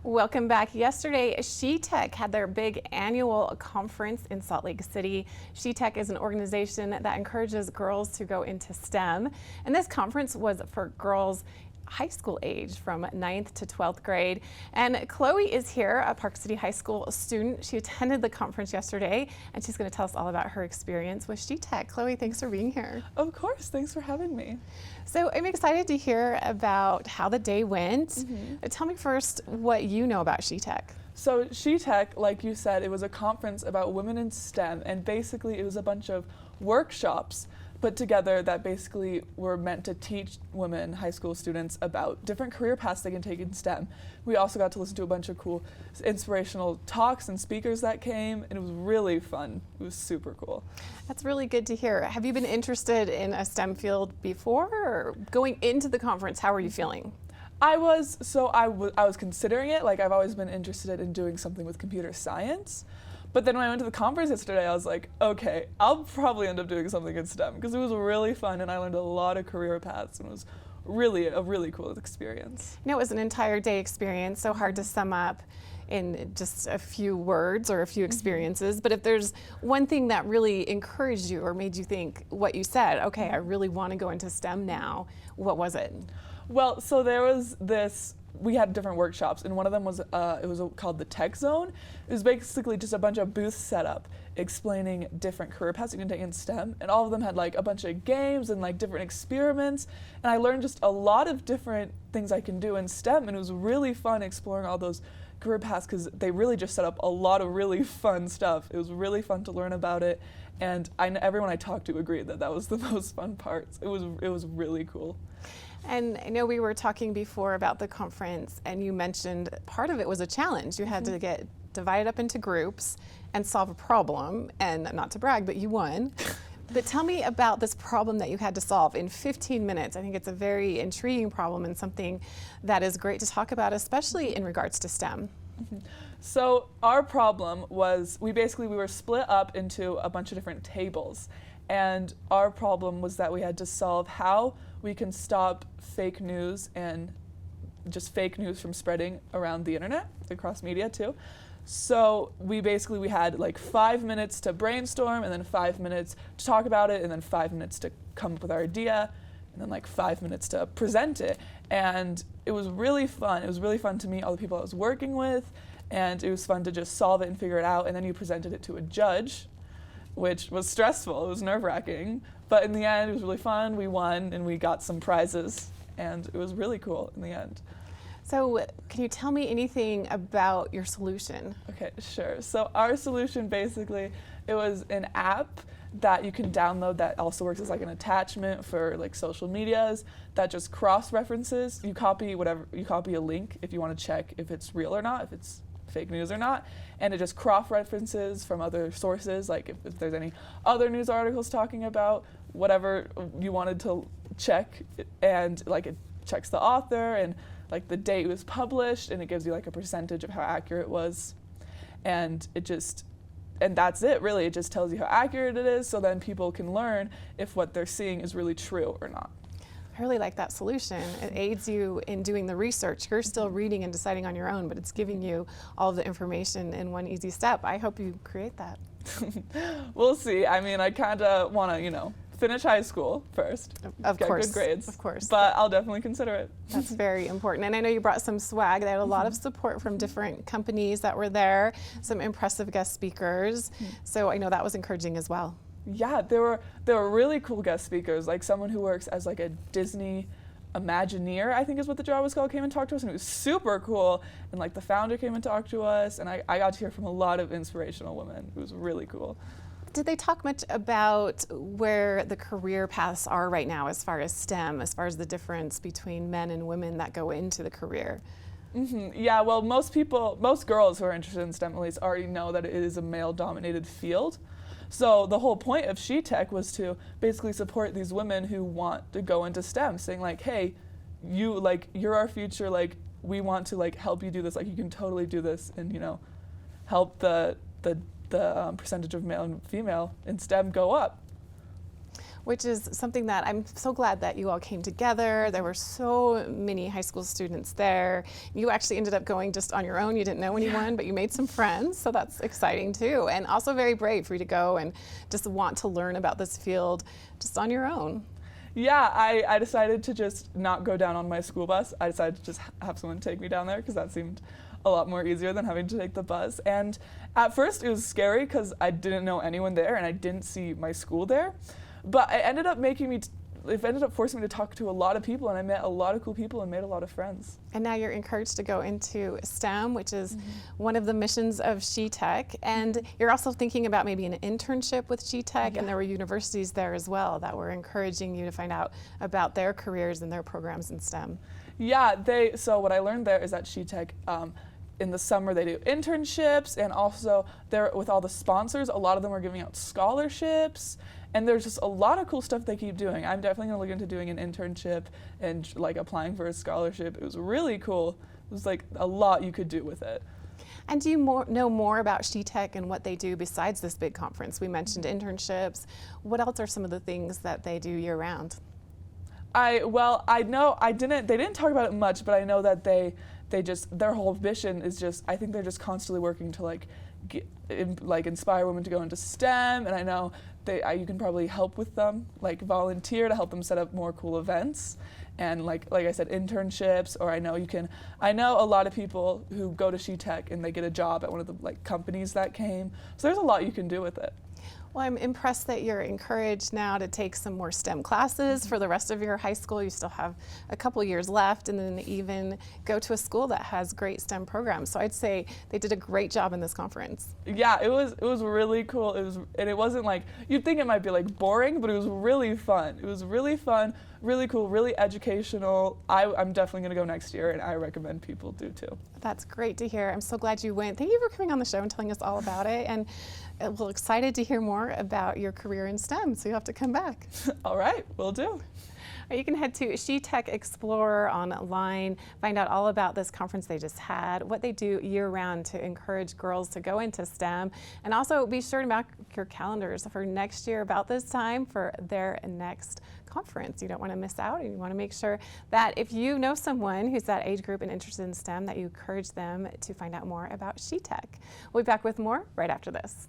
Welcome back. Yesterday, SheTech had their big annual conference in Salt Lake City. SheTech is an organization that encourages girls to go into STEM, and this conference was for girls high school age from 9th to 12th grade. And Chloe is here, a Park City High School student. She attended the conference yesterday, and she's going to tell us all about her experience with SheTech. Chloe, thanks for being here. Of course, thanks for having me. So I'm excited to hear about how the day went. Tell me first what you know about SheTech. So SheTech, like you said, it was a conference about women in STEM, and basically it was a bunch of workshops put together that basically were meant to teach women, high school students, about different career paths they can take in STEM. We also got to listen to a bunch of cool inspirational talks and speakers that came, and it was really fun. It was super cool. That's really good to hear. Have you been interested in a STEM field before, or going into the conference, how are you feeling? I was considering it. Like, I've always been interested in doing something with computer science. But then when I went to the conference yesterday, I was like, okay, I'll probably end up doing something in STEM, because it was really fun and I learned a lot of career paths, and it was really a really cool experience. You know, it was an entire day experience, so hard to sum up in just a few words or a few experiences. But if there's one thing that really encouraged you or made you think what you said, okay, I really want to go into STEM now, what was it? Well, so there was this, we had different workshops, and one of them was called the Tech Zone. It was basically just a bunch of booths set up explaining different career paths you can take in STEM, and all of them had like a bunch of games and like different experiments, and I learned just a lot of different things I can do in STEM, and it was really fun exploring all those career paths because they really just set up a lot of really fun stuff. It was really fun to learn about it, and everyone I talked to agreed that that was the most fun parts. It was really cool. And I know we were talking before about the conference, and you mentioned part of it was a challenge. You had to get divided up into groups and solve a problem, and not to brag, but you won. But tell me about this problem that you had to solve in 15 minutes. I think it's a very intriguing problem and something that is great to talk about, especially in regards to STEM. So our problem was we were split up into a bunch of different tables, and our problem was that we had to solve how we can stop fake news and just fake news from spreading around the internet, across media too. So we had like 5 minutes to brainstorm, and then 5 minutes to talk about it, and then 5 minutes to come up with our idea, and then like 5 minutes to present it. And it was really fun. It was really fun to meet all the people I was working with, and it was fun to just solve it and figure it out, and then you presented it to a judge, which was stressful. It was nerve-wracking. But in the end, it was really fun. We won, and we got some prizes, and it was really cool in the end. So can you tell me anything about your solution? Okay, sure. So our solution, basically, it was an app that you can download that also works as like an attachment for like social medias that just cross-references. You copy a link if you want to check if it's real or not, if it's fake news or not, and it just cross-references from other sources, like if there's any other news articles talking about whatever you wanted to check, and like it checks the author and like the date it was published, and it gives you like a percentage of how accurate it was, and that's it really. It just tells you how accurate it is, so then people can learn if what they're seeing is really true or not. I really like that solution. It aids you in doing the research. You're still reading and deciding on your own, but it's giving you all of the information in one easy step. I hope you create that. We'll see. I mean, I kind of want to, finish high school first. Of get course. Good grades. Of course. But I'll definitely consider it. That's very important. And I know you brought some swag. They had a lot of support from different companies that were there, some impressive guest speakers. So I know that was encouraging as well. Yeah, there were really cool guest speakers, like someone who works as like a Disney Imagineer, I think is what the job was called, came and talked to us, and it was super cool. And like the founder came and talked to us, and I got to hear from a lot of inspirational women. It was really cool. Did they talk much about where the career paths are right now as far as STEM, as far as the difference between men and women that go into the career? Yeah, well, most girls who are interested in STEM at least already know that it is a male-dominated field. So the whole point of SheTech was to basically support these women who want to go into STEM, saying like, hey, you're our future, like we want to like help you do this, like you can totally do this, and help the percentage of male and female in STEM go up. which is something that I'm so glad that you all came together. There were so many high school students there. You actually ended up going just on your own. You didn't know anyone, but you made some friends, so that's exciting too. And also very brave for you to go and just want to learn about this field just on your own. Yeah, I decided to just not go down on my school bus. I decided to just have someone take me down there because that seemed a lot more easier than having to take the bus. And at first it was scary because I didn't know anyone there and I didn't see my school there. But it ended up forcing me to talk to a lot of people, and I met a lot of cool people and made a lot of friends. And now you're encouraged to go into STEM, which is one of the missions of SheTech. And you're also thinking about maybe an internship with SheTech, and there were universities there as well that were encouraging you to find out about their careers and their programs in STEM. Yeah, so what I learned there is that SheTech, in the summer they do internships, and also there with all the sponsors, a lot of them are giving out scholarships. And there's just a lot of cool stuff they keep doing. I'm definitely going to look into doing an internship and like applying for a scholarship. It was really cool. It was like a lot you could do with it. And do you know more about SheTech and what they do besides this big conference? We mentioned internships. What else are some of the things that they do year round? I know they didn't talk about it much, but I know that their whole mission is just, I think they're just constantly working to inspire women to go into STEM, and I know you can probably help with them, like volunteer to help them set up more cool events, and like I said, internships. Or I know a lot of people who go to SheTech and they get a job at one of the companies that came. So there's a lot you can do with it. Well, I'm impressed that you're encouraged now to take some more STEM classes for the rest of your high school. You still have a couple years left, and then even go to a school that has great STEM programs. So I'd say they did a great job in this conference. Yeah, it was really cool. It wasn't like, you'd think it might be boring, but it was really fun. It was really fun, really cool, really educational. I'm definitely gonna go next year, and I recommend people do too. That's great to hear. I'm so glad you went. Thank you for coming on the show and telling us all about it. And we're excited to hear more about your career in STEM, so you'll have to come back. All right, will do. You can head to SheTech Explorer online, find out all about this conference they just had, what they do year-round to encourage girls to go into STEM, and also be sure to mark your calendars for next year about this time for their next conference. You don't want to miss out, and you want to make sure that if you know someone who's that age group and interested in STEM, that you encourage them to find out more about SheTech. We'll be back with more right after this.